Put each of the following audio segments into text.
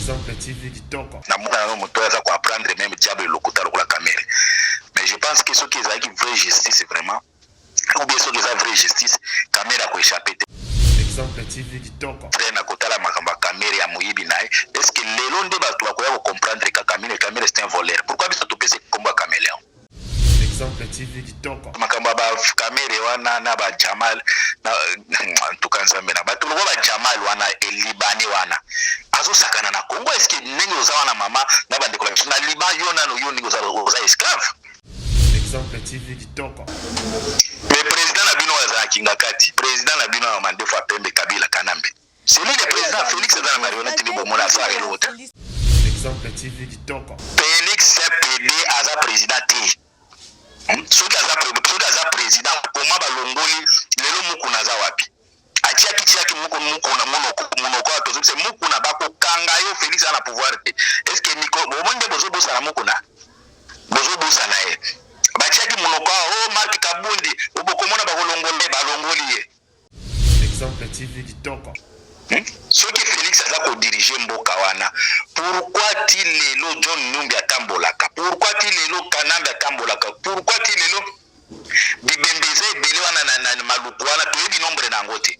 Exemple TV Kitoko. Na muna moto aza ko apprendre même diable lokuta lokola caméra. Mais je pense que ce qui est une vraie justice vraiment ou bien ce qui est vraie justice caméra ko échapper. Exemple TV Kitoko. Frère na kotala makamba caméra ya muyibi nae. Est-ce que lelo nde bato bakoya ko comprendre que caméra c'est un voleur? Pourquoi biso topese komba caméra? Exemple TV Kitoko. Makamba ba caméra wana na ba Jamal na tukanzambe na bato ba Jamal wana elibani wana. Azo sakana na Congo, est-ce que nengi ozawa na mama na bande ko na Liban yona no yoni oza esclave? Exemple TV Kitoko. Le président na bino aza kingakati, président na bino amande fois pembe Kabila Kanambe. C'est lui le président Félix aza na marionnette ni bomona sa relota. Exemple TV Kitoko. Félix CPD aza président T. Soki aza président comment balongoli lelo mukuna za wapi? Atia kiti mukuna monoko atozobise mukuna bako kanga yo Félix ana pouvoir te. Est-ce que Nico bomonde bozo bosa na mukuna? Bozo bosa na ye. Batia ki monoko Mark Kabundi obokomona balongoli ye. Exemple TV Kitoko. Soki Félix aza ko diriger mboka wana, pourquoi ti lelo John Numbi atambolaka? Pourquoi ti lelo Kanambe atambolaka? Pourquoi ti lelo bibembeze bele wana na maluku wana toyebi nombre na ngote?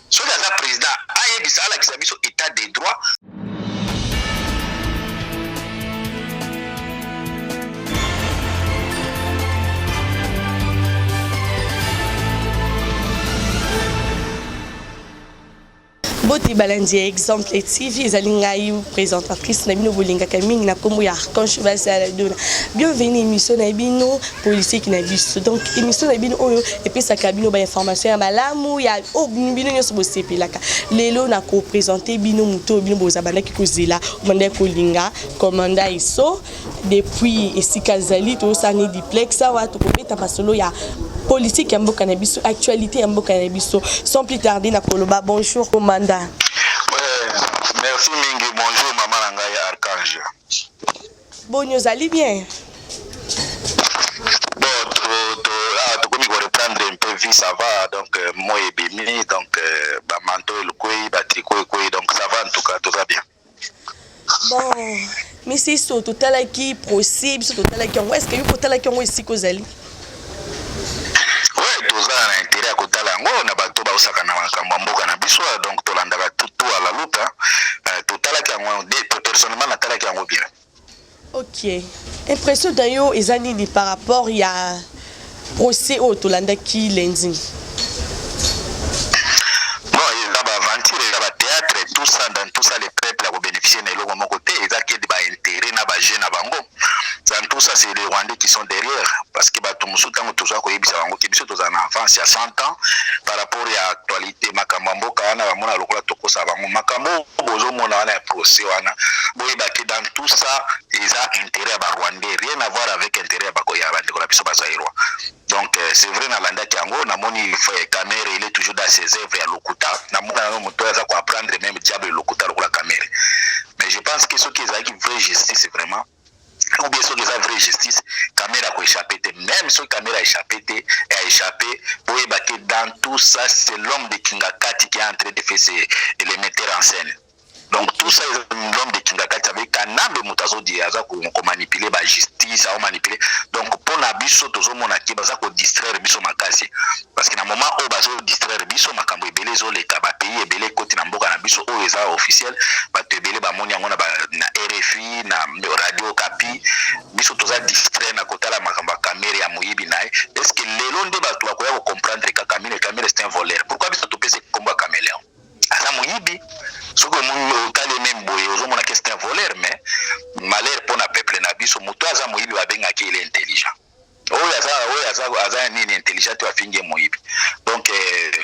Soki aza président ayebisa ala kisa biso état des droits. Bote balandi exemple TV ezalingai présentatrice na bino bolinga kaming na kombo ya Archange Basaladona. Bienvenue émission na bino policier qui na biso. Donc émission na bino oyo epesaka bino ba information ya malamu ya bino nyoso bosepelaka. Lelo na ko présenter bino muto bino bozabanda ki kozela manda kolinga commanda iso depuis esika zali to sani duplex wa to kobeta masolo ya politique ya mboka na biso, actualité ya mboka na biso. Sans plus tarder na koloba bonjour commandant. Merci mingi, bonjour maman Nangai Archange. Bon, nous allons bien. Bon, tu peux reprendre un peu vie, ça va. Donc, moi et Bimi, donc, manteau et le couille, tricot et couille, donc ça va en tout cas, tout va bien. Bon, mais c'est ça, tout à l'heure qui possible, tout à l'heure qui est-ce que vous avez tout ici que vous allez? Oui, tout ça a intérêt à côté de la on a battu Bausaka na Kambamboka na Biswa, donc tout l'anda tout à la loupe. Tout à l'heure qui personnellement na tala qui en bien. Ok. Impression d'ailleurs, ils ont par rapport il y a procès au Tolanda qui lundi. Non, il y a aventure, il y a théâtre, tout ça dans tout ça les peuples à bénéficier de l'homme côté, ils ont qui intérêt na bagé na bango. Dans tout ça, c'est les Rwandais qui sont derrière. Parce que tout le monde toujours en avance il y a 100 ans par rapport à l'actualité. Makambo, Kana, Mona, Lokola, Tokosa, Makambo, Bozo, Mona, procès, dans tout ça, ils ont intérêt à Rwandais. Rien à voir avec intérêt à Bakoya, donc, c'est vrai, dans l'anda Kiango, Namoni, caméra, il est toujours dans ses œuvres à Lokuta. Namona, moto, il faut apprendre même diable Lokuta, la caméra. Mais je pense que ce qui est une vraie justice, vraiment, ou bien sûr, la vraie justice, caméra a échappé. Même si la caméra a échappé, pour ébattre dans tout ça, c'est l'homme de Kingakati qui est en train de faire les metteurs en scène. Donc tout ça, l'homme de Kingakati avec Kanambe Mutazo Diaza pour manipuler la justice, à manipuler. Donc pour Nabiso, tout le monde qui va distraire Biso Makasi. Parce que dans le moment où on va distraire Biso, Makambo et Belé, les pays et Belé, côté Namboka Nabiso, où les officiels, Belé, Bamoni, na RFI, na Radio Kapi, Biso tout ça distrait na côté la Makamba caméra ya Moyibi nae. Est-ce que les longs débats, tu vas comprendre que Kamine c'est un voleur? Pourquoi Biso tout peut combat caméléon? Asa Moyibi. Ce que nous avons même boyé, nous avons c'est un voleur, mais malheur pour le peuple nabiso, Moutaza Moïbi va bien qu'il est intelligent. Ni intelligent, tu vas finir Moïbi. Donc,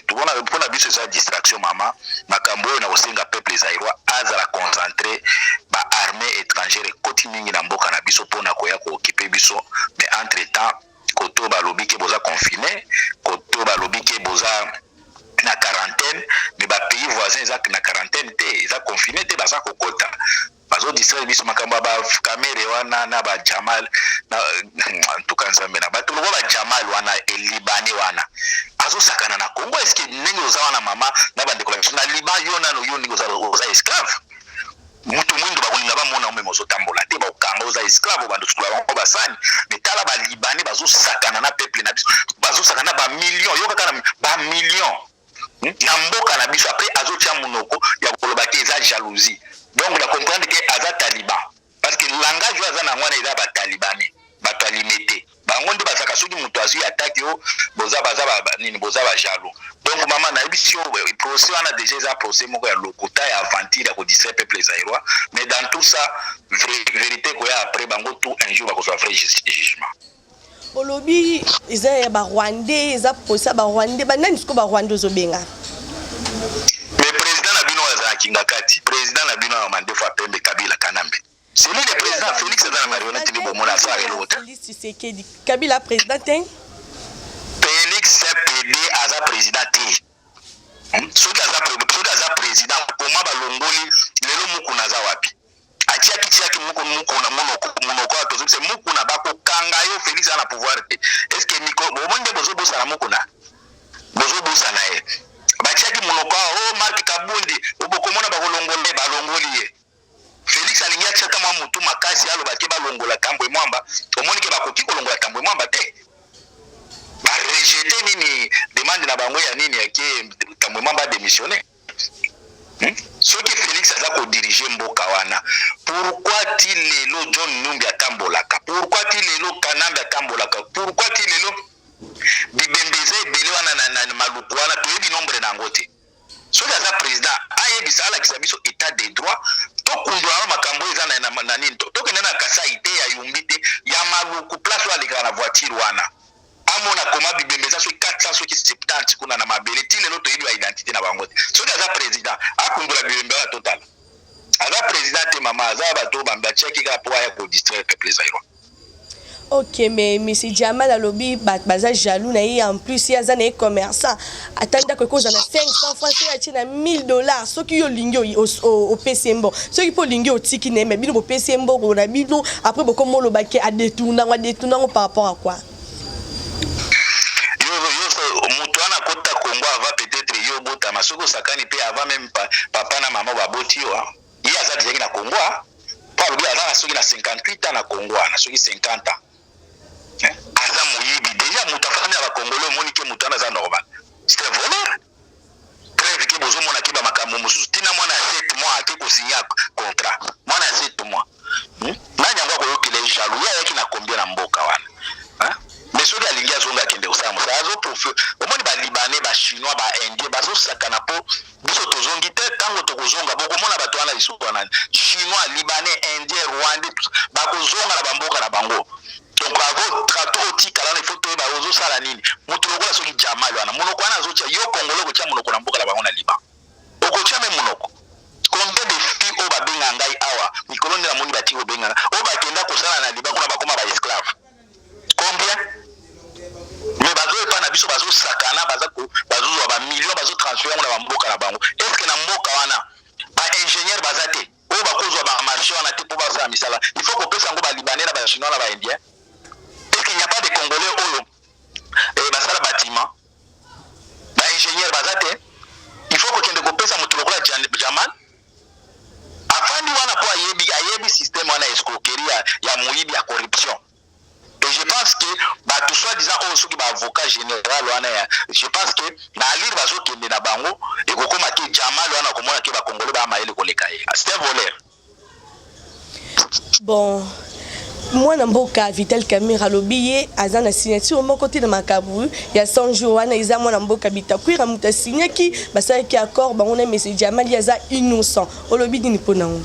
pour la biso, c'est une distraction, maman. Makambo, na osenga peuple zaïrois, aza la concentrer, ba armée étrangère, continue na mboka na biso pour na koya ko occuper biso, mais entre temps, koto ba lobi ke boza confiné, koto ba lobi ke boza na quarantaine, mais les pays voisins ils ont na quarantaine, ils ont confiné, ils ont kokota. Parce que distraire biso makamba ba caméra wana na ba Jamal na en tout cas ça mena ba tout le ba Jamal wana elibani wana. Azo sakana na Congo, est-ce que nengi ozawa na mama na ba déclaration na Liban yona no yoni oza esclave. Mutu mundu mozo tambola te ba kangoza esclave ba ndukula ba basani metala ba libanais bazo sakana na peuple na biso bazo sakana ba millions yoka kana ba millions na mboka na biso après azotia monoko ya koloba ke eza jalousie donc la comprendre que aza taliban parce que langage aza na ngwana eza ba talibanais bato alimete bango nde bazaka soki moto azwi attaque yo boza baza nini boza ba jaloux donc mama na ebisio procès wana déjà eza procès moko ya lokota ya aventure ko distraire peuple zaïrois mais dans tout ça vérité ko ya après bango tout un jour bako soit vrai jugement olobi eza ya ba Rwandais eza procès ba Rwandais banani siko ba Rwandais ozobenga le président na bino aza kinga kati président na bino ya mande fois pembe Kabila Kanambe. C'est lui le président Félix Azana marionnette ni bomona sa et l'autre. Félix Tshisekedi Kabila président Félix PD aza président T. Soki aza président comment balongoli lelo mukuna za wapi? Atia kitiaki mukuna monoko to c'est mukuna bako kanga yo Félix ana pouvoir te. Est-ce que miko bomonde bozo bosa na mukuna? Bozo bosa na ye. Batiaki monoko Mark Kabundi obokomona balongoli ye. Félix alingia chaka mwa mutu makasi alo bake balongola Tambwe Mwamba omoni ke bakoki kolongola Tambwe Mwamba te ba rejeter nini demande na bango ya nini yake Tambwe Mwamba démissionner soki Félix aza ko diriger mboka wana pourquoi ti lelo John Numbi atambolaka pourquoi ti lelo Kanambe atambolaka pourquoi ti lelo bibembeze bele wana na maluku wana toyebi nombre na ngote soki aza président ayebisa alakisa biso état des droits tokundwa makambo eza na nini tokende na Kasai te ya yumbi te ya maluku place aleka na voiture wana amona koma bibembeza so 400 so 70 kuna na mabele ti lelo toyebi ba identité na bango te soki aza président akundula bibembeza total aza président te mama aza bato bamba cheki ka po ya ko distraire peuple zaïrois. Ok, mais monsieur Diama la lobby baza jaloux na ye en plus ya zana commerçant atanda ko za na 500 francs ya tina $1000 soki yo lingi au PCMbo soki po lingi au tiki ne mais bino po PCMbo ko na bino après boko molo baki a détourna par rapport à quoi yo mutu ana kota Kongo ava peut-être yo bota masoko sakani pe avant même papa na mama ba boti yo ya za déjà na Kongo pa lobi aza soki na 58 ans na Kongo na soki 50 ans aza moyibi déjà mutafani ya bakongolo moni ke mutana za normal c'est un voleur preuve ke bozo mona ke ba makambo mususu tina mwana 7 mois ake ko signer contrat mwana 7 mois nanya ngwa ko yokile jaloux ya yaki na combien na mboka wana mais soki alingi azonga kende osama ça azo profil omoni ba libanais ba chinois ba indien bazo sakana po biso tozongi te tango tokozonga boko mona bato wana lisuku wana chinois libanais indien rwandais bakozonga na bamboka na bango. Donc avant trato otika la photo ba ozo sala nini mutu lokola soki jamali wana monoko wana azotia yo kongolo ko tia monoko na mboka la bango na liba oko tia même monoko combien de filles o ba benga ngai awa mikolo na moni bati o benga o ba kenda ko sala na liba kuna bakoma ba esclave combien mais bazo pa na biso bazo sakana bazo ba millions bazo transférer na mboka na bango est-ce que na mboka wana ba ingénieur bazate o ba kozwa ba marché wana te po ba sa misala il faut ko pesa ngo ba libanais na ba chinois na ba indien. Il n'y a pas de Congolais au basala bâtiment ba ingénieur bazate il faut que tu découpes ça mutu lokola Jaman afandi wana po ayebi système wana escroquerie ya moyibi ya corruption et je pense que tout soit disant ceux qui ba avocat général wana ya je pense que na lire bazo kende na bango et kokoma ke Jamal wana komona ke ba Congolais ba maele koleka ye c'est un voleur. Bon moi namboka Vital Kamera lobiye aza na signature mon côté de makabu ya 100 jours wana iza mwana mboka bitakwira muta signaki basaki accord ba on a message Jamali aza innocent olobi dini ponango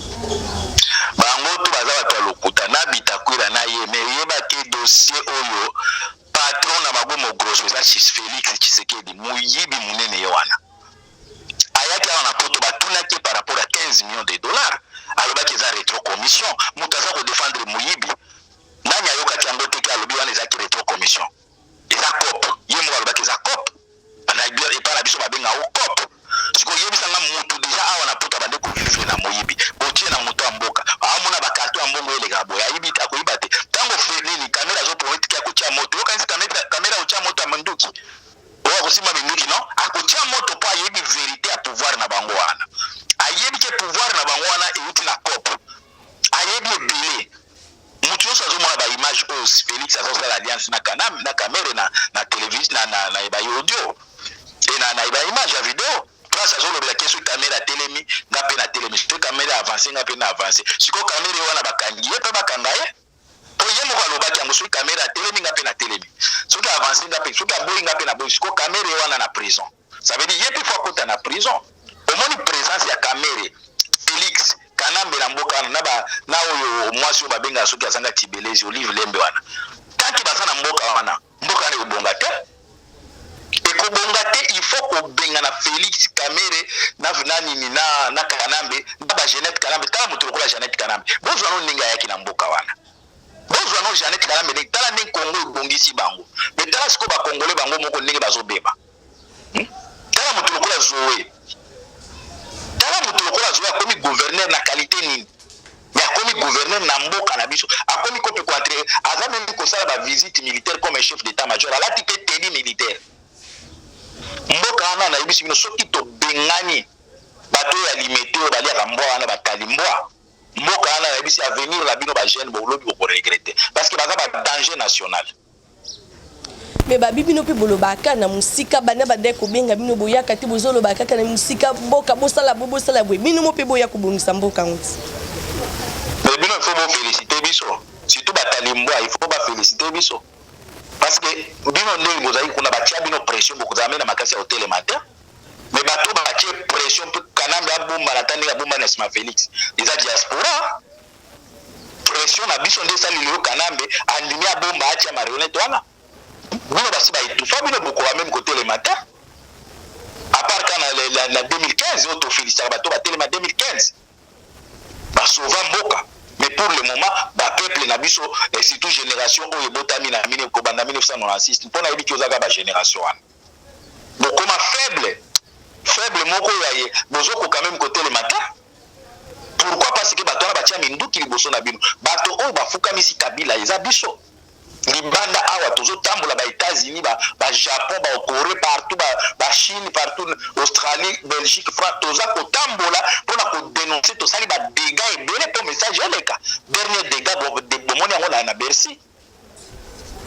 bango to baza bato lokuta na bitakwira na ye mais yeba ke dossier oyo patron na magomo grosso za Félix Tshisekedi muyibi munene yowana ayaki ana poto batuna ke par rapport à 15 millions de dollars alobaki za rétro commission mutaza ko défendre muyibi nani ayoka tiango te ka lobi wana za rétro commission eza cop yemo alobaki za cop ana ibia epana biso babenga o cop siko yebisa nga mutu deja awa na poto bande ko vivre na muyibi botie na mutu amboka amona bakato ambongo ele gabo ya ibita ko ibate tango fenini kamera zo point ki akotia moto yoka nsi kamera otia moto amanduki o kusima binduki no akotia moto pa yebi vérité à pouvoir na bango wana ayebi ke pouvoir na bango wana euti na cop toyebi ebele mutu nyonso azomona baimage oyo Félix azosala alliance na kamere na télévision na ebai audio e na ebai image ya video place azolobela ke soki kamere atelemi nga mpe na telemi soki kamere avance nga mpe na avance sikoyo kamere wana bakangi ye mpe bakanga ye po ye moko alobaki yango soki kamere atelemi nga mpe na telemi soki avance nga mpe soki aboyi nga mpe na boyi sikoyo kamere wana na prison ça veut dire ye mpe fo akota na prison omoni présence ya kamere Félix Kanambe na mboka wana na oyo mwasi oyo babengaka soki azanga Tibelezi Olive Lembe wana tanki baza na mboka wana ekobonga te ekobonga te il faut kobenga na Félix Kamere na Kanambe na ba Jeanette Kanambe tala moto lokola Jeanette Kanambe bozwa no ndenge ayaki na mboka wana bozwa no Jeanette Kanambe tala ndenge Kongo ebongisi bango mais tala siko bakongole bango moko ndenge bazobeba tala moto lokola Zoé tala moto lokola Zoé akomi gouverneur na qualité nini akomi gouverneur na mboka na biso akomi kope contre aza même kosala ba visite militaire comme chef d'état-major alati pe tenue militaire mboka wana na yebisi bino soki tobengani bato ya limete oyo baliaka mbwa wana batali mbwa mboka wana na yebisi avenir na bino bajeune bolobi bokoregrete parce que baza ba danger national mais babi bino mpe bolobaka na musika bana badai kobenga bino boyaka te bozolobaka kaka na musika mboka bosala boye bino mo mpe boya kobongisa mboka ngoti mais bino il faut bo féliciter biso surtout batali mbwa il faut ba féliciter biso parce que bino ndenge bozali kuna batia bino pression bokozala na makasi ya hotel matin mais bato batie pression mpe Kanambe abomba na tandenge abomba na nsima Félix eza diaspora pression na biso nde esali lelo Kanambe andimi abomba atia marionnette wana bino basi baetufa bino bokoba même côté le matin à part quand na 2015 oyo tofelisaka bato batelema 2015 basauva mboka mais pour le moment peuple na biso et surtout génération oyo ebotami na mine kobanda 1996 mpona yebi ki ozaka bagénération wana bokoma faible moko oyo bozokoka même côté le matin pourquoi parce que bato wana batia minduki liboso na bino bato oyo bafukamisi Kabila eza biso libanda awa tozotambola ba États-Unis ba Japon ba Corée partout ba Chine partout Australie Belgique France toza kotambola pona ko dénoncer to sali ba dégâts ebele po message eleka dernier dégât bomoni yango na Bercy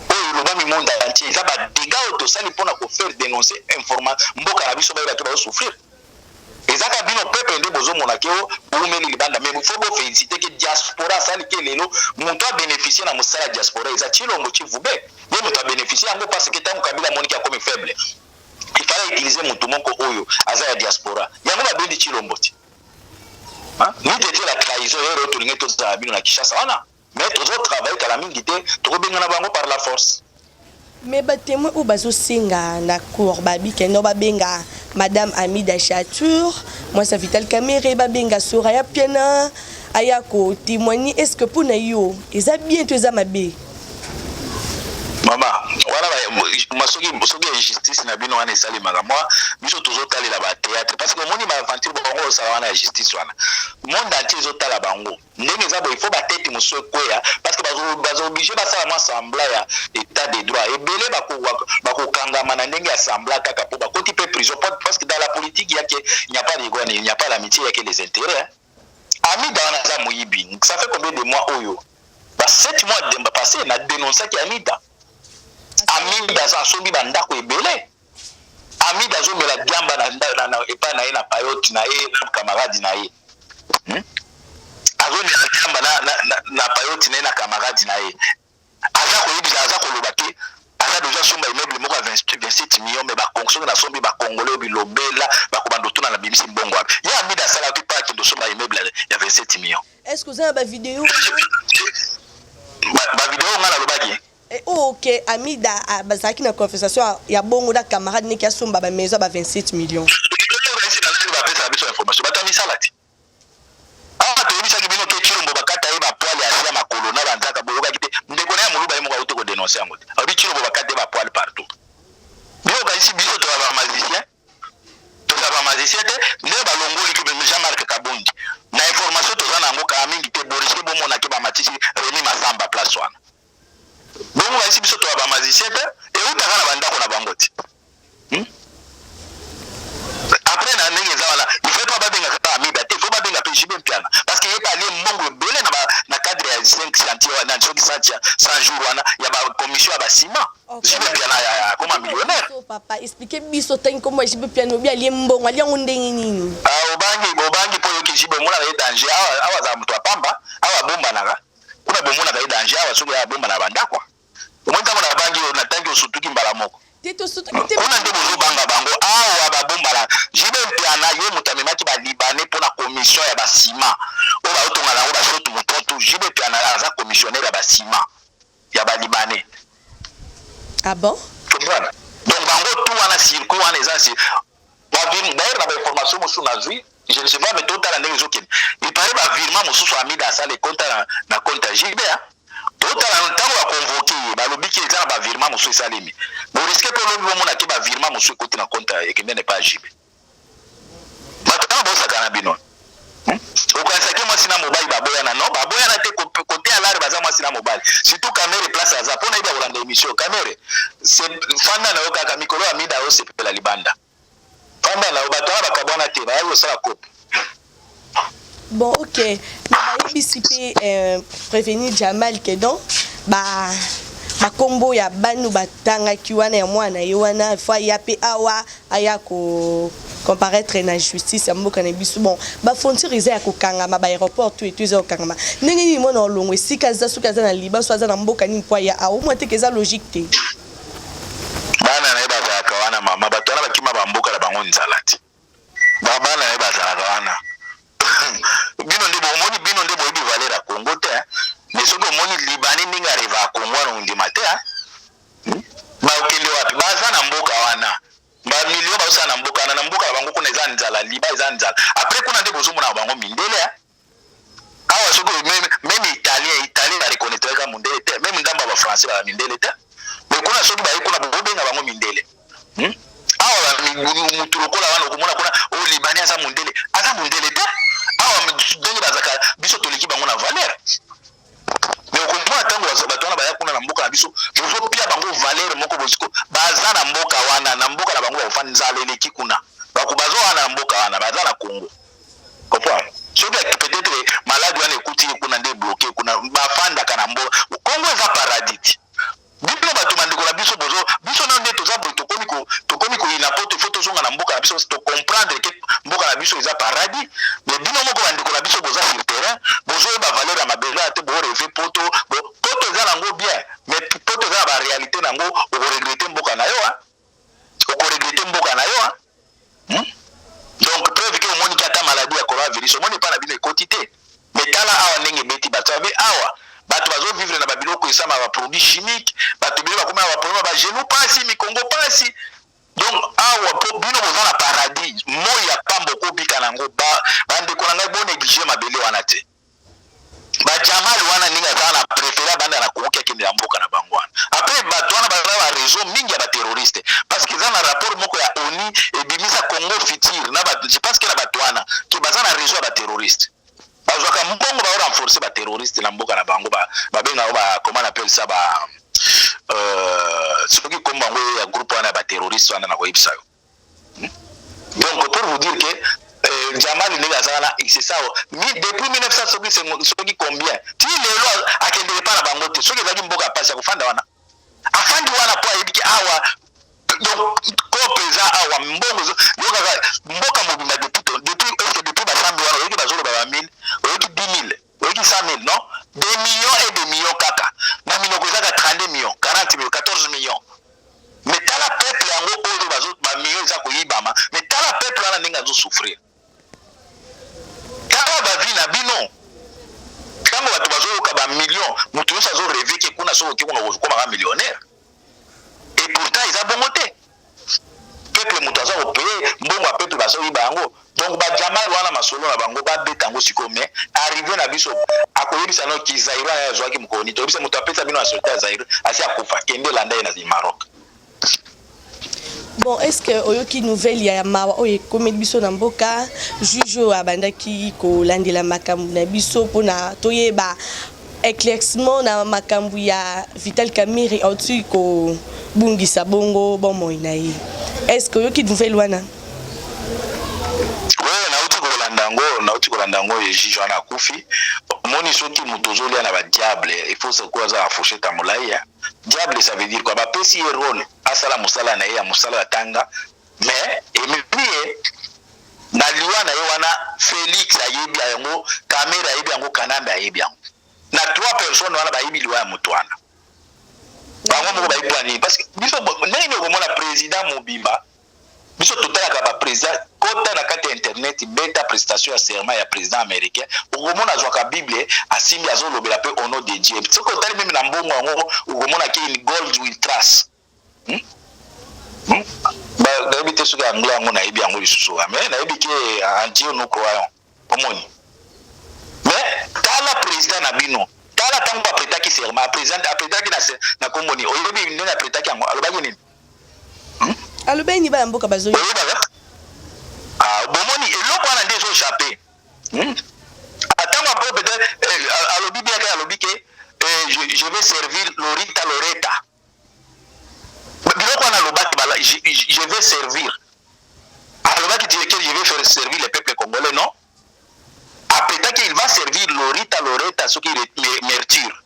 oyo loba mi monde entier za ba dégâts to sali pona ko faire dénoncer information mboka na biso ba bato ba souffrir ezaka bino peuple nde bozomona ke boumeli libanda mais faut bo féliciter que diaspora sali ke lelo moto a bénéficier na mosala diaspora eza Chilombo Chivube ye moto a bénéficier yango parce que tango Kabila moni ki comme faible il fallait utiliser moto moko oyo aza ya diaspora yango ba bendi Chilombo ti ni tete la trahison et retourner tous za bino na Kinshasa wana mais tous autres travail kala mingi te to benga na bango par la force mais batémoin ou bazosenga na cour babike no babenga Madame Amida Chatour, moi ça Vital Kamere, babenga Soraya Piana, ayako témoigner est-ce que pour nayo, ils a bien tous amabe. Maman, voilà masoki justice na bino wana sali mara moi, biso tozotala la théâtre parce que moni ma aventure bango ça wana justice wana. Monde entier zotala bango. Ndenge za bo il faut ba tête moso koya parce que bazo obligé ba sala moi sembla ya état de droit et belé bako kangama na ndenge ya sembla kaka po ba koti pe prison parce que dans la politique il n'y a pas d'ego, il n'y a pas l'amitié, il y a que les intérêts. Ami dans za moyibi, ça fait combien de mois oyo? Ba 7 mois de passé na dénoncer ki Amida. Amida za sombi bandako ebele. Amida zo mela gamba na epa na ye na payote na ye na camarade na ye. Azo mela gamba na payote na ye na camarade na ye. Aza ko yebisa aza ko lobaki aza déjà somba immeuble moko 27 millions mais ba fonction na sombi ba congolais bilobela ba ko bandotuna na bibisi mbongo. Ya Amida sala ki pa ki do somba immeuble ya 27 millions. Est-ce que vous avez une vidéo? Ba vidéo ngala lobaki. Ok, Amida bazaki na conversation ya bongo da camarade ne ki asomba ba maison ba 27 millions. Information batami salati. Ah to yebisa ki bino ke Chilombo bakata ye ba poil ya sia makolo na banzaka boyoka kite ndeko na muluba yemo ka uto ko dénoncer yango. Abi Chilombo bakata ba poil partout. Bio ka isi biso to ba magicien. To ba magicien te ne ba longoli ke Jean-Marc Kabondi. Na information to zana ngo ka mingi te Boris ke bomona ke ba matisi Remi Masamba place wana. Bongo ba isi biso to ba magicien te e utaka na bandako na bangoti. Après na ndenge za wala il faut pas babenga kata Amida te faut babenga pe Jibin Piana parce que yeba ali mbongo belé na na soki 100 jours wana ya ba commission ya basima jibe piano ya comme millionnaire papa expliquer biso tangi comme jibe piano bi ali mbongo ali ndenge nini obangi po yoki jibe mona na danger awa za mtu apamba awa bomba naka kuna bomona ka danger awa soki ya bomba na bandakwa omonta mona bangi na tangi osutuki mbala moko kuna nde bozobanga bango awa babomba la jibe piana ye mutamemaki ba libanais pour la commission ya basima o ba otonga na o ba sotu mutoto jibe piana aza commissionnaire ya basima ya ba libanais. Ah bon? Voilà. Donc bango tout wana circuit wana ezansi d'ailleurs na ba information mosu na zui je ne sais pas mais total ndenge zokeni il paraît ba virement mosu so amida ça les comptes na compte jibe total ntango ya convoquer balobi ki ezana ba virement mosu esalemi bo risque ko lobi bomona ki ba virement mosu côté na compte ekende ne pas jibe batana bosa kana bino okansaki mwasi na mobali baboya na no baboya na te côté alare baza mwasi na mobali surtout camera place aza pona ida olanda émission camera c'est fanda na yoka mikolo amida o sepela libanda fanda na batana bakabwana te ba yo sala kopi. Bon, ok. Mais prévenir Jamal que donc ba combo ya banu batanga kiwana ya mwana yowana fois ya pe awa aya ko comparaître na justice ya mboka na biso bon ba frontière ya ko kangama ba aéroport tout et tout za kangama ndenge ni mona olongo esika za suka za na liba so za na mboka ni mpoa ya au moi te keza logique te bana na ba za kawana mama batwana bakima ba mboka la bango nzalati bana na ba za kawana bino ndebo omoni bino ndebo ebi valera Congo te mais soki omoni Libanais ninga arriva a Congo na undima te ba okende wapi baza na mboka wana ba milio ba usana mboka na mboka bango kuna eza nzala liba eza nzala après kuna ndebo zomona bango mindele awa soki même italien ba reconnaître ka mundele te même ndamba ba français ba mindele te mais kuna soki ba kuna bobenga bango mindele awa mutu lokola wana okomona kuna o Libanais aza mundele te donc bazaka biso toliki bango na valeur mais okomona tango batwana baya kuna na mboka na biso bozo pia bango valeur moko boziko baza na mboka wana na mboka na bango bafani nzala eleki kuna bakubazo wana na mboka wana baza na Congo comprendre soki peut-être malade wana ekuti kuna nde bloqué kuna bafanda kana mboka Congo eza paradis bino bato mandiko la biso na nde toza boy tokomi ko ina poto photo zonga na mboka na biso to comprendre que mboka na biso eza paradis mais bino moko bandiko la biso boza sur terrain bozo ba valeur ya mabela te bo rêver poto eza nango bien mais poto eza ba réalité nango o regretter mboka na yo donc preuve que omoni kata maladie ya coronavirus omoni pa na bino ekoti te mais tala awa ndenge beti bato awa bato bazo vivre na babiloko esama ba produits chimiques bato bino bakoma ba problème ba genou pasi mikongo pasi donc awa po bino boza na paradis moya pambo ko bika nango bandeko na ngai bo négliger mabele wana te ba Jamal wana ninga za na préférer banda na kokia kende ya mboka na bango wana après bato wana baza ba réseau mingi ya ba terroriste parce que za na rapport moko ya ONU ebimisa Congo futur na ba je pense que na bato wana ki baza na réseau ya ba terroriste bazwaka mbongo ba renforcer ba terroriste na mboka na bango ba benga ba comment on appelle ça ba soki komba ngo ya groupe wana ba terroriste wana na ko ibisa yo donc pour vous dire que Jamal Ndega Zana c'est ça depuis 1900 soki combien ti lelo akendele pa na bango te soki ezaki mboka pasi ya kufanda wana afandi wana po ayebiki awa donc ko pesa awa mbongo yoka mboka mobimba depuis ba sambi wana yoki bazolo ba 1000 yoki 10000 yoki 100000 non des millions et des millions kaka na minoko ezaka 32 millions 40 millions 14 millions mais tala peuple yango oyo bazo ba millions ezako yibama mais tala peuple wana ndenge azo souffrir kama ba vie na bino kama watu bazoyoka ba millions mutu yosa zo rêver ke kuna so ke kuna kozokoma ba millionnaire et pourtant ils a bongo te peuple mutu azo ko payer mbongo peuple bazo yiba yango donc ba Jamal wana masolo na bango ba betango siko mais arrivé na biso akoyebisa no ki Zaire ya zwaki mukoni to bisa mutu apesa bino asolta ya Zaire asi akufa kende landa na Maroc. Bon, est-ce que oyoki nouvelle ya mawa oye komeli biso na mboka juge abandaki ko landela makambu na biso pona toyeba éclaircissement na makambu ya Vital Kamerhe auti ko bungisa bongo bomo inaye. Est-ce que oyoki nouvelle wana? Ouais, na uti ko landango ye juge wana kufi moni soki mutozolia na ba diable il faut se quoi ça afoucher ta molaya diable ça veut dire quoi ba pesi rôle asala musala na ya musala tanga mais emipie na liwa na yewana Félix ayebi yango Kamera ayebi yango Kanambe ayebi yango na 3 personnes wana bayebi liwa ya mutwana bango moko bayipani parce que biso nini ko mona président Mobimba biso totalaka ba président kota na kati internet beta prestation ya serment ya président américain ukomona zwaka bible asimbi azolobela pe au nom de Dieu soko tali mimi na mbongo yango ukomona ki in gold with trust ba dabite suka anglo yango na yebi yango lisusu mais na yebi ke andio no croyant omoni mais tala président na bino tala tango ba pretaki serment président apretaki na komoni oyebi ndena pretaki yango alobaki nini alobai ni ba mboka bazoyi bomoni eloko wana ndezo échappé attends peu peut-être alobi bien que alobi que je vais servir Loretta biloko wana lobaki bala je vais servir alobaki dire que je vais faire servir le peuple congolais non après qu'il va servir Loretta ce qui est merture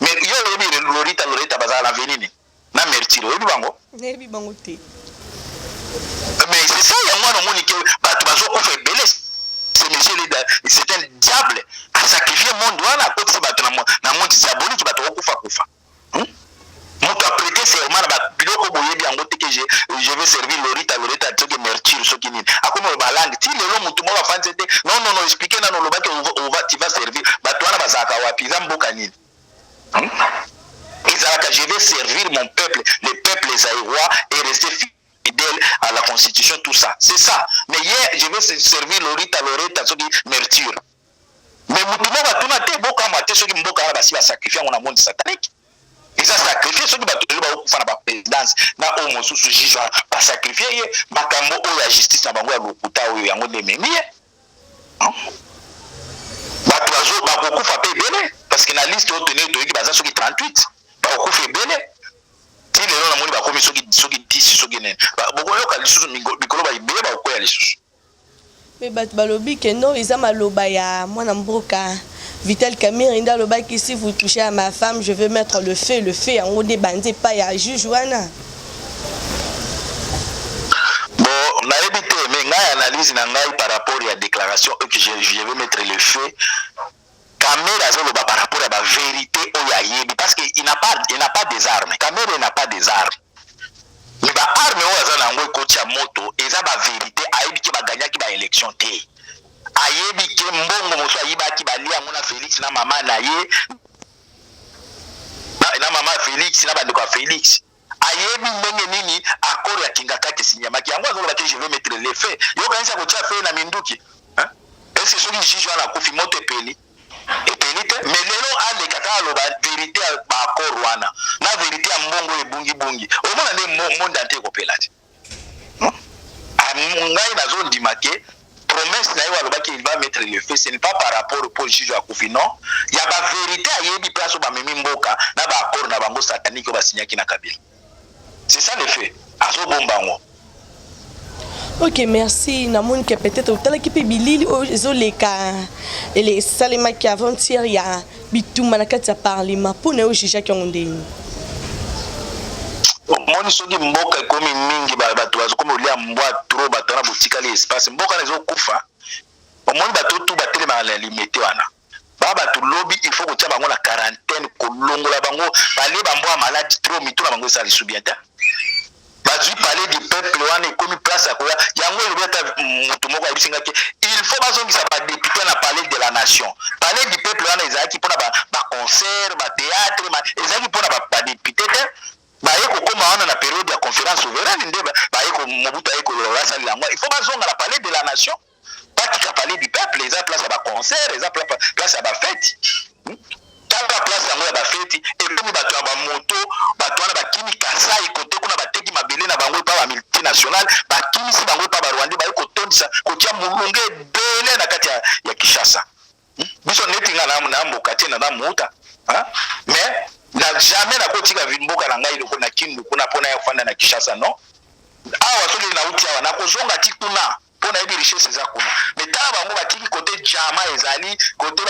mais yo lobi Loretta bazala la venini na merture obi bango nebi bango te mais c'est ça il y a moi non monique bato bazo ko fait belé c'est monsieur c'est un diable a sacrifié monde wana ko tsi bato na monde diabolique bato ko kufa moto a prêté serment na biloko boyebi yango te que je vais servir Loretta to que merture so kinini akoma ba langue ti lelo mutu mo ba fanze te non expliquer na no lobaki tu vas servir bato wana bazaka wapi za mboka nini je vais servir mon peuple, le peuple zaïrois et rester fidèle à la constitution, tout ça. C'est ça. Mais hier, je vais servir Loretta, ce qui est merture. Mais Moutouma va tout mater, beaucoup mater, ceux qui m'ont sacrifié à mon monde satanique. Ils ont sacrifié ceux qui ont fait la présidence, na homo sous juge, pas sacrifié, makambo ou la justice, na bango ya lokuta ou yango de memi. Batoazo, bakoko fa pe belé, parce que la liste au tenir de qui basa ceux qui 38. Ba fait belé ti lelo na moni ba komi soki 10 soki nene boko yoka lisusu mikolo ba ibele ba koya lisusu mais bat balobi que non ils ama loba ya mwana mboka Vital Kamerhe nda loba ki si vous touchez à ma femme je vais mettre le feu en haut des bandits pas ya juge wana bon na ebité mais ngai analyse na ngai par rapport à la déclaration que je vais mettre le feu Kamera zoloba par rapport à la vérité oyayebi parce qu'il n'a pas des armes. Kamera n'a pas des armes. Mais ba arme oazana ngwe kocha moto eza ba vérité ayebi ki ba gagner ki ba élection té. Ayebi ke mbongo moto ayiba ki ba lia ngona Félix na mama na ye. Na mama Félix na bandeko Félix. Ayebi ndenge nini accord ya kingaka ke sinyamaki yango azoloba ke je vais mettre les faits. Yo kanisa kocha fait na minduki. Hein? Est-ce que celui juge na kofi moto peli et pénite mais lelo ale kaka lo ba vérité ba accord wana na vérité ya mbongo ebungi au moins ndé monde ante ko pelati ngai nazo ndimake promesse na yo alobaki il va mettre le feu ce n'est pas par rapport au juge à Kofi non il y a ba vérité ayebi place ba memi mboka na ba accord na bango satanique ba signaki na Kabila c'est ça le fait azo bombango. Ok, merci. Namon que peut-être au tel qui peut bilili au zoleka et les salima qui avant-hier ya bituma na kati ya parlement pour ne juger qui ont des moni soki mboka komi mingi bato bazo komi olia mbwa trop bato na botika les espace mboka na zo kufa omoni bato tout batelema na limité wana bato lobby il faut kotia bango na quarantaine kolongola bango bale bambwa malade trop mituna bango ça les bien ta bazui parler du peuple wana ekomi place ya koya yango elobeta mutu moko abisinga ke il faut bazongisa ba député na parler de la nation parler du peuple wana ezalaki mpona ba concert ba théâtre ezalaki mpona ba député te baye kokoma wana na période ya conférence souveraine nde baye ko Mobutu aye kololasa lango il faut bazonga na parler de la nation pas tika parler du peuple eza place ya ba concert eza place ya ba fête tala place yango ya ba fête ekomi bato ya ba moto bato wana bakimi kasai kote kuna bateki mabele na bango pa ba multinational bakimi si bango pa ba Rwanda baye kotondisa kotia mulunge bele na kati ya Kinshasa biso neti nga na mboka te na muta mais na jamais na kotika mboka na ngai loko na kindu kuna pona ya fanda na Kinshasa non awa soki na uti awa na kozonga ti kuna pona yebi richesse eza kuna mais tala bango batiki côté jama ezali côté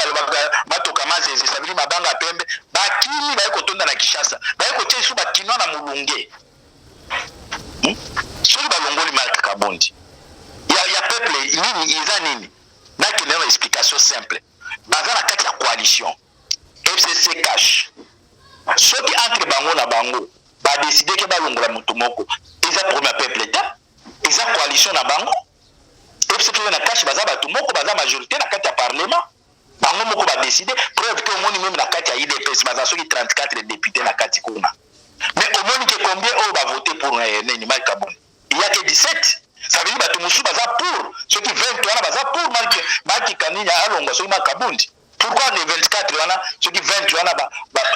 batoka mazeze sabili mabanga pembe bakimi baye kotonda na Kinshasa baye kotia isu bakinwa na mulunge soki balongoli Marc Kabondi ya peuple nini iza nini nakende na explication simple baza na kati ya coalition FCC cash soki entre bango na bango badeside ke balongola moto moko eza premier peuple te eza coalition na bango FCC na cash baza bato moko baza majorité na kati ya parlement bango moko badeside preuve ke omoni même na kati ya IDPS baza soki 34 députés na kati kuna mais omoni ke combien oyo bavoté pour nini Marc Kabondi il y a que 17 ça veut dire bato mosusu baza pour soki 20 wana baza pour Marc Kanini alongwa soki Marc Kabondi. Pourquoi les 24 wana ceux qui 20 wana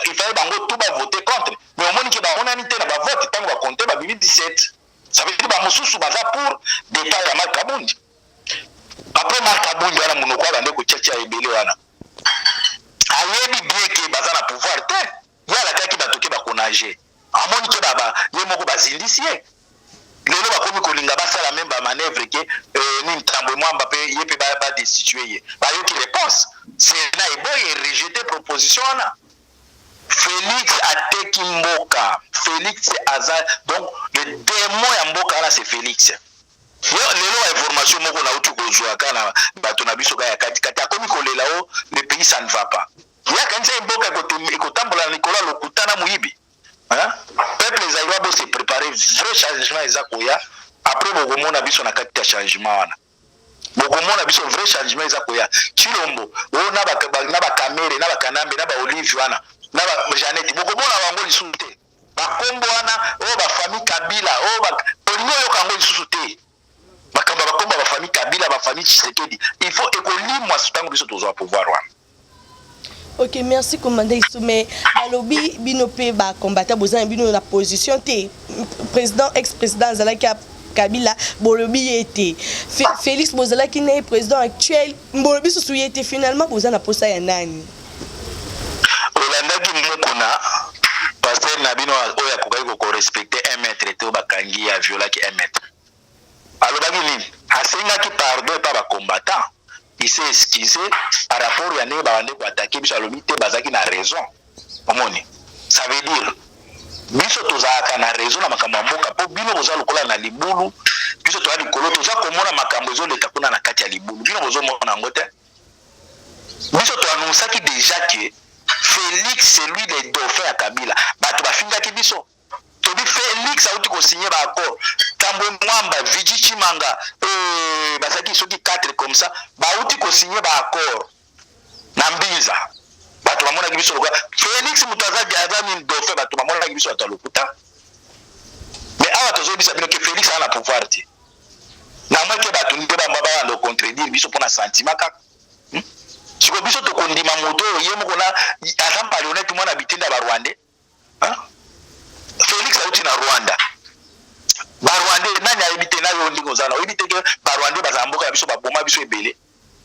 il fallait bango tout ba voter contre mais au moins qui ba on a nité na ba vote tant va compter ba 17 ça veut dire ba mususu baza pour départ ya Marc Kabondi après Marc Kabondi wana munoko bande ko tchatcha ebele wana ayebi bien que baza na pouvoir te ya la kaki batoke ba konager amoni ke baba ye moko bazindisie lelo bakomi kolinga basala même ba manœuvre ke ni ntambo mwamba pe yepe ba destituer ba yoki réponse c'est na eboye rejeter proposition na Félix ateki mboka Félix aza donc le démon ya mboka là c'est Félix yo lelo information moko na utu kozwa kana bato na biso ya kati kati akomi kolela o le pays ça ne va pas ya kanisa mboka kotambola Nicolas Lokutana muyibi hein peuple zaïrois bo se préparer vrai changement ezakoya après bogomona biso na kati ya changement wana bokomona biso vrai changement ezakoya Chilombo o na ba kamere na ba kanambe na ba Olive wana na ba Janete bokomona bango lisusu te bakombo wana o ba famille Kabila o ba olingo yo kango lisusu te bakamba bakomba ba famille Kabila ba famille Tshisekedi il faut ekolimwa sutango biso tozwa pouvoir wana. Ok, merci commandant Issoumé. Alobi binope ba combattre bozan bino na position te président ex-président Zalaki Kabila bolobi était Félix Bozala qui est président actuel bolobi sous était finalement bozan na posa ya nani Olanda ki mukuna pasteur Nabino oya kokai ko respecter 1 mètre te bakangi ya viola ki 1 mètre alobaki nini asenga ki pardon pa ba combattant il s'est excusé par rapport à ne ba ko attaquer biso alobi te bazaki na raison omoni ça veut dire biso tozaka na raison na makambo mboka po bino boza lokola na libulu biso to ali kolo toza komona makambo zo leka kuna na kati ya libulu bino bozo mona ngote biso to annonçaki déjà que Félix c'est lui le dauphin ya Kabila bato bafingaki biso to bi Félix auti ko signer ba accord Tambo Mwamba Vigi Chimanga basaki soki 4 comme ça ba auti ko signer ba accord na Mbinza bato bamona biso lokola Félix mutaza jaza min dauphin bato bamona biso atalokuta mais awa tozo bisa bino que Félix a la pouvoir ti na moi ke bato ndeba mbaba ndo contredire biso pona sentiment ka siko biso to kondima moto yemo kona azamba honnête mwana bitinda ba Rwanda hein Félix auti na Rwanda ba Rwanda nani ayibite na yo ndingo zana oyibite ke ba Rwanda bazamboka ya biso baboma biso ebele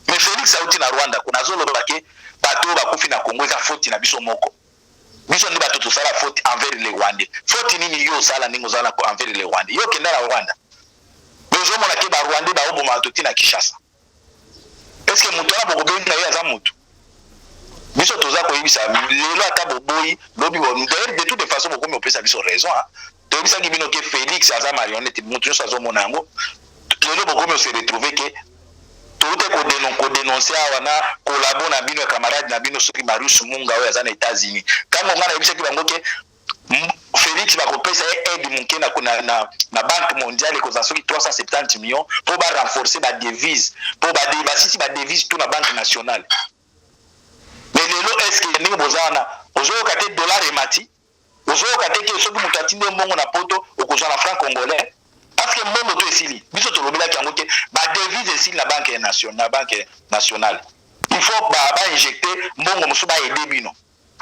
mais Félix auti na Rwanda kuna zolo bake bato bakufi na Congo eza faute na biso moko biso ndi bato tosala faute envers les Rwandais faute nini yo sala ndingo zana ko envers les Rwandais yo kenda na Rwanda bezo mona ke ba Rwandais ba oboma to tina Kinshasa est-ce que mutu na boko benga yo aza mutu biso toza ko yibisa lelo ata boboyi lobi bon d'ailleurs de toute façon boko mi opesa biso raison hein to yibisa ki bino ke Félix aza marionnette mutu yo sazo mona ngo lelo boko mi se retrouver que tout ko dénoncer wana collabo na bino camarade na bino soki Marius Munga oyo aza na États-Unis quand on a yibisa ki bango ke Félix va kopesa aide munke na banque mondiale ko za soki 370 millions pour ba renforcer ba devise pour ba débassi ba devise tout na banque nationale mais lelo est-ce que ni bozana ozo kate dollar et mati ozo kate ke soki mutu atinde mbongo na poto okozwa na franc congolais parce que mbongo to esili biso to lobela ki yango ke ba devise esili na banque nationale il faut ba injecter mbongo musu ba aider bino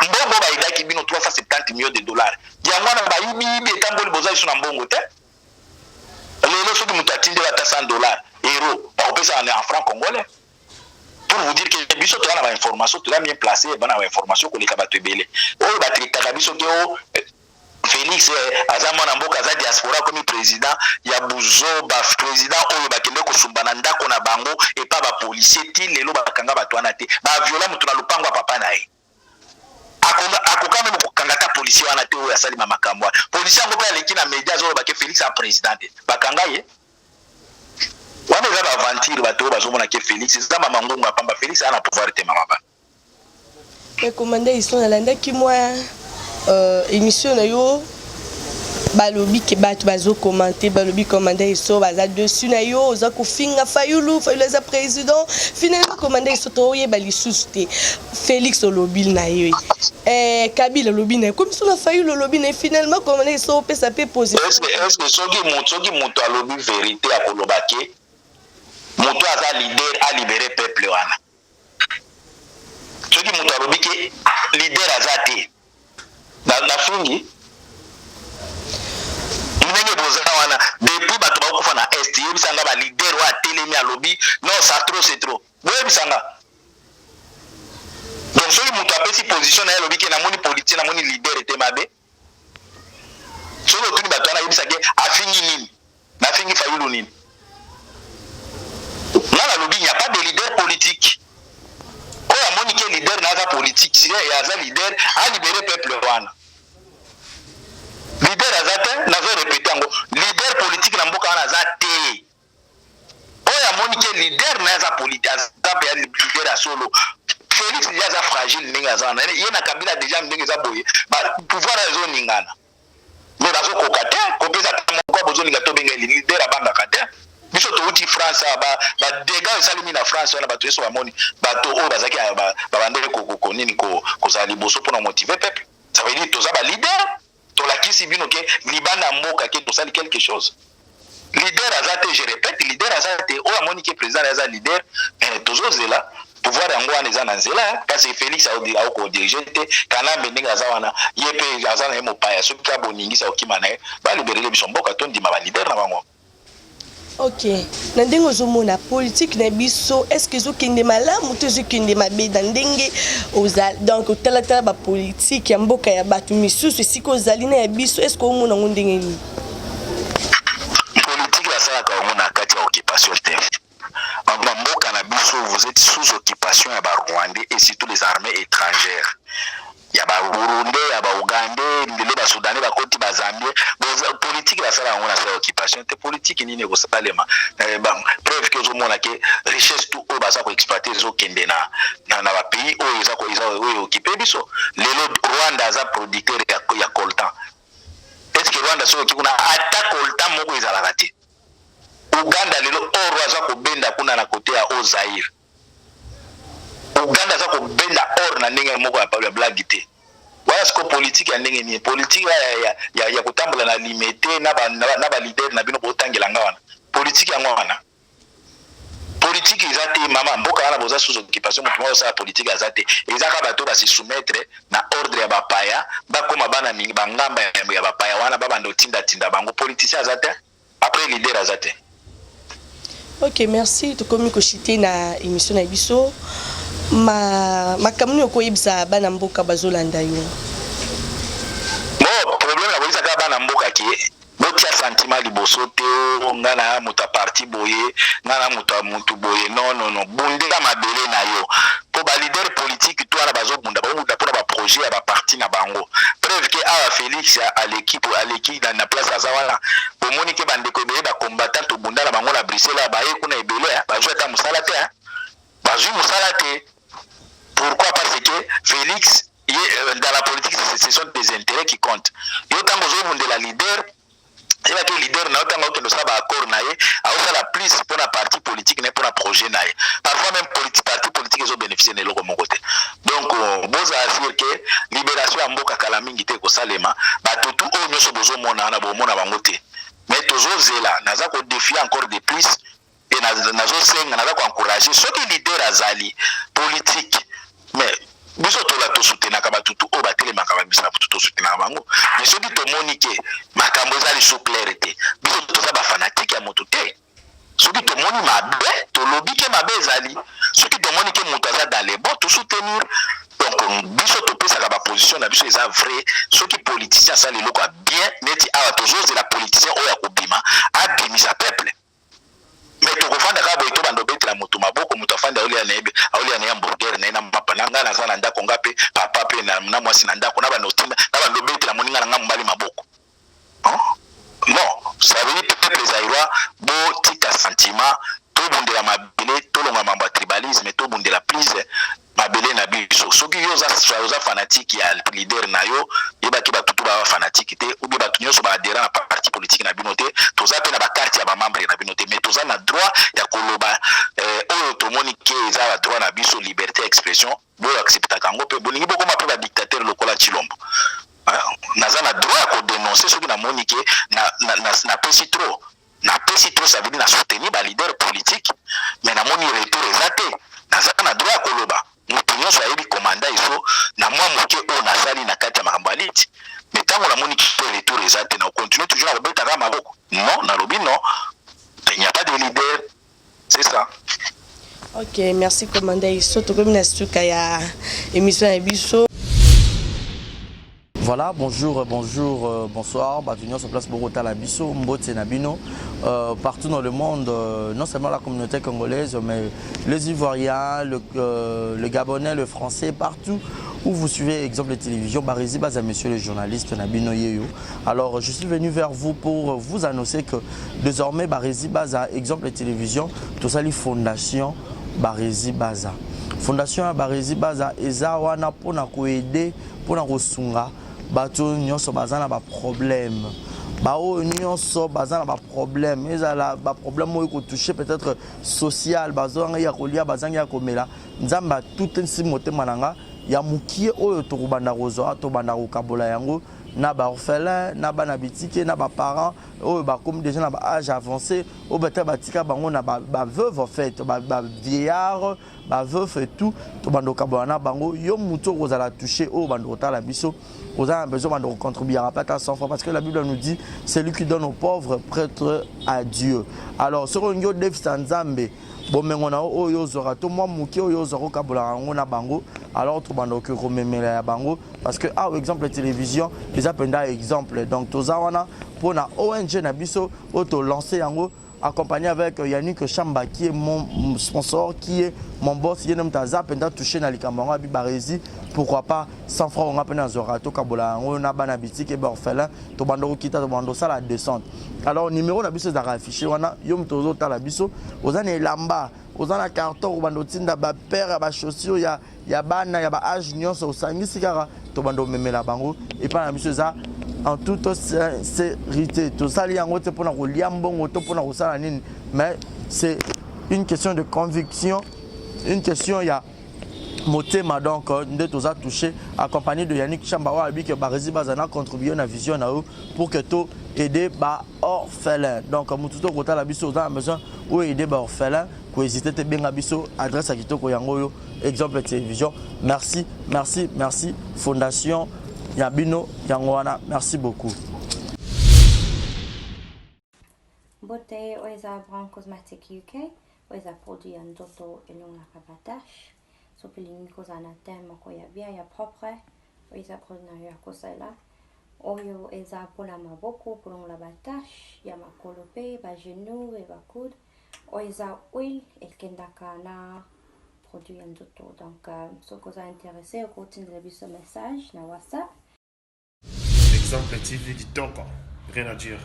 mbongo ba idaki bino 370 millions de dollars yangwana ba yibi etamboli boza iso na mbongo te lelo soki mutu atinde bata 100 dollars euro ba kopesa en franc congolais pour vous dire que biso to na ba information to la bien placé ba na ba information ko leka bato ebele o ba trikaka biso ke o Félix aza mwana mboka aza diaspora comme président ya buzoba président oyo bakende kosumbana ndako na bango et pas ba policier ti lelo bakanga bato wana te ba viola mutu na lupango ya papa na ye akoka même kokanga ta policier wana te oyo asali makambo wana policier yango mpe aleki na média oyo bake Félix a président te bakanga ye wana eza baventure bato oyo bazomona ke Félix eza mama ngongo ya pamba Félix ana pouvoir te mama ba mais commandant ils sont nalandaki moi émission na yo balobi ke bato bazo commenter balobi commandant iso baza dessus na yo oza kofinga Fayulu eza président finalement commandant iso to ye bali susute Félix olobi na yo Kabila olobi na comme sur la Fayulu olobi na finalement commandant iso pesa pe position est-ce que soki moto alobi vérité akoloba ke moto aza leader a libérer peuple wana soki moto alobi ke leader aza te na fungi ndenge boza wana depuis bato bakufa na est yebisanga ba leader wa telemi alobi non ça trop c'est trop boyebisanga donc soki moto apesi position na ye alobi ke namoni politique namoni leader ete mabe soki otuni bato wana yebisake afingi nini nafingi Fayulu nini nga nalobi il n'y a pas de leader politique oyo amoni ke leader naza politique si aza leader alibere peuple wana leader azate nazo répéter yango leader politique na mboka wana aza te oyo amoni ke leader naza politique aza pe leader a solo Félix déjà aza fragile ndenge aza wana ye na Kabila déjà ndenge eza boye pouvoir ezoningana mais bazokoka te kopesa moko bozoninga to benga leader abandaka te biso touti France ba dégâts esalemi na France wana bato yeso bamoni bato oyo bazaki babandele nini kozala liboso mpona motiver peuple ça veut dire toza ba leader tolakisi bino ke libanda mboka ke tosali quelque chose leader azate je répète leader azate oyo amoni ke président aza leader tozozela pouvoir yango wana eza na nzela parce que Félix aokodirige te kanambe ndenge aza wana ye mpe aza na ye mopaya soki aboningisa okima na ye baliberele biso mboka tondima balider na bango. Ok, na ndenge ozomona politique na biso est-ce que ezokende malamu to ezokende mabe na ndenge oza donc otalatala ba politique ya mboka ya bato misusu esika ozali na ya biso est-ce que omona ngo ndenge nini politique basalaka yango na kati ya occupation te na mboka na biso vous êtes sous occupation ya Rwandais et surtout les armées étrangères ya ba Burundi ya ba Uganda ndele ba Sudanais ba Koti ba Zambie politique basala yango na sa occupation te politique nini ko salema preuve que ozomona ke richesse tout o basa ko exploiter zo kende na ba pays o eza ko occuper biso lelo Rwanda aza producteur ya coltan est-ce que Rwanda so ki kuna ata coltan moko ezala kati Uganda lelo oro aza ko benda kuna na côté ya Ozaire Uganda za ko benda or na ndenge moko ya blague te wala siko politique ya ndenge ni politique ya kutambola na limité na ba leader na bino botangela ngawana politique yango wana politique ezate mama mboka wana boza sous occupation mutu moko sa politique ezate ezaka bato ba se soumettre na ordre ya bapaya bakoma bana mingi bangamba ya bapaya wana babando tinda bango politicien ezate après leader ezate. Ok, merci tokomi koshite na émission na biso makamuni okoyebisa bana mboka bazolanda yo bon problème na koyebisa kaka bana mboka ke botia sentiment liboso te nga na moto parti boye nga na moto boye non bundela mabele na yo po ba leader politique to wana bazobunda mpona ba projet ya ba parti na bango preuve ke awa Félix à l'équipe na place aza wana bomoni ke bandeko ebele ba combattant to bunda na bango na Bruxelles baye kuna ebele bazwa ta musala te bazwi musala te. Pourquoi? Parce que Félix, dans la politique, ce sont des intérêts qui comptent. Et autant que de la leader, c'est là que leader n'a autant que nous sommes accord naïe, a aussi la plus pour la partie politique n'est pour un projet naïe. Parfois même parti politique ils ont bénéficié de l'euro mon côté. Donc bon ça dire que libération en boka kalamingi te ko salema, ba tout au nous sommes besoin mona na bo mona bangote. Mais toujours zela, naza ko défier encore de plus et nazo senga naza ko encourager ceux qui leader azali politique. Mais biso tola to soutenaka batutu o batelemaka babisa batutu to soutenaka bango mais soki tomoni ke makambo ezali sous clarté biso toza ba fanatique ya moto te soki tomoni mabe tolobi ke mabe ezali soki tomoni ke moto aza dans les bons to soutenir donc biso topesaka ba position émission na biso eza vrai soki politicien ça les loko bien neti awa toujours la politicien oya kobima abimisa peuple mais tokofanda kaka boye to bando betela moto maboko moto afanda aolia na hamburger na ina mapa na nga naza na ndako nga pe papa pe na mwasi na ndako na bando timba na bando betela moninga na nga mbali maboko non ça veut dire peuple zaïrois bo tika sentiment to bundela mabele to longa mambo tribalisme to bundela please mabele na biso soki yo za fanatique ya leader na yo yebaki batutu ba fanatique te ou bien batu nyonso ba adhérent na parti politique na bino te toza pe na ba carte ya ba membre na bino te mais toza na droit ya koloba oyo tomoni ke eza ba droit na biso liberté expression bo accepta kango pe bolingi boko ma pe ba dictateur lokola Chilombo naza na droit ko dénoncer soki na moni ke na pesi trop ça veut dire na soutenir ba leader politique mais na moni retour ezate naza na droit ko loba mutu nyonso ayebi komanda iso na mwa moke oyo nazali na kati ya makambo aliti mais ntango namoni kito retour eza te na continue toujours na kobetaka maboko non nalobi non il n'y a pas de leader c'est ça. Ok, merci commandant iso tokomi na suka ya émission ya biso. Voilà, bonjour, bonsoir, bienvenue sur place Bogota la Bisso, Mbote Nabino, partout dans le monde, non seulement la communauté congolaise, mais les Ivoiriens, le Gabonais, le Français, partout où vous suivez exemple de télévision, Barizi Baza, monsieur le journaliste Nabino Yeyo. Alors, je suis venu vers vous pour vous annoncer que désormais Barizi Baza, exemple de télévision, tout ça, les fondations Barizi Baza. Fondation Barizi Baza, eza wana pona ko aider, pona ko sunga. Bato nyonso bazana ba problème bao nyonso bazana ba problème ezala ba problème oyo ko toucher peut-être social bazanga ya kolia bazanga ya komela nzamba tout nsi motema nanga ya mukie oyo to kubanda kozo to banda ko kabola yango na ba orphelin na ba na bitike na ba parents oyo ba comme déjà na ba âge avancé o beta batika bango na ba veuve en fait ba vieillard ba veuve et tout to banda ko kabola na bango yo muto kozala toucher o banda ko tala biso. Vous avez besoin de contribuer à pas 100 fois parce que la Bible nous dit c'est lui qui donne aux pauvres prêtre à Dieu. Alors ce qu'on dit Dev Sanzambe bon mais on a oyo zora to moi muki oyo zoro kabola ngona bango alors tout bando que rememela ya bango parce que ah exemple télévision les appenda exemple donc tozawana pour na ONG na biso auto lancer yango accompagné avec Yannick Chamba qui est mon sponsor, qui est mon boss, qui est touché dans les camarades à Barizi. Pourquoi pas 100 francs on a peine à Zorato, Kabola, on a Banabiti, qui est orphelin, Tobando Kita, Tobando, ça la descente. Alors, numéro d'abus, c'est affiché, on a Yom Tozo Talabiso, aux années Lamba, aux années carton, au bando Tinda, père, à chaussure, il y a Bana, il y a Age, Nyon, au Sangi, Sigara, Tobando Memela Bango, et pas la mission ça. En toute sincérité, tout ça, mais c'est une question de conviction, une question, il y a Motema donc, nous tous a touché, accompagné de Yannick Chambawa, que Barizi Bazana contribué à la vision pour que tout aider les orphelins. Donc, nous tous côté la biso, on a besoin ou aider les orphelins, pour hésiter à bien biso, adresse à Kitoko Yangoyo, exemple de télévision. Merci, merci, merci, Fondation Yabino Yangoana, merci beaucoup. Bote oeza Brown Cosmetic UK, oeza produit en doto et long la cabatache. So pilingi koza na tema ko ya bien ya propre, oeza produit na ya kosela. Oyo eza pola maboko pour la batache, ya makolope, ba genou et ba coude. Oeza oil et kendaka na produit en doto. Donc so koza intéressé, au continue de ce message na WhatsApp. Exemple TV Kitoko, rien à dire.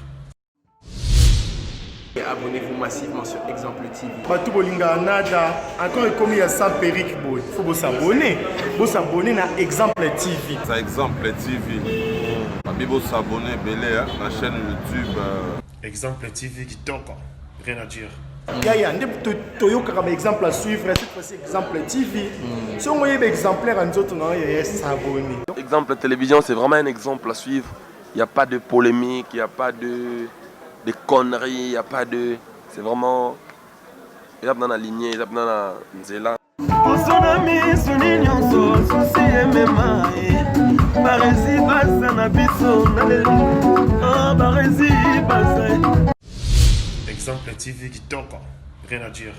Abonnez-vous massivement sur Exemple TV. Batou bolinga nada, encore comme il y a ça périque boy. Faut vous s'abonner. Vous s'abonner à Exemple TV. Ça Exemple TV. Bibo s'abonner belé à la chaîne YouTube. Exemple TV Kitoko, rien à dire. Yaya, Toyoka comme exemple à suivre, cette fois-ci Exemple TV. Si on voyait exemplaire en autres, on va s'abonner. Exemple télévision, c'est vraiment un exemple à suivre. Il n'y a pas de polémique, il n'y a pas de conneries, il n'y a pas de... C'est vraiment... Il y a dans la lignée, il y a dans la nzela. Exemple TV Kitoko, rien à dire.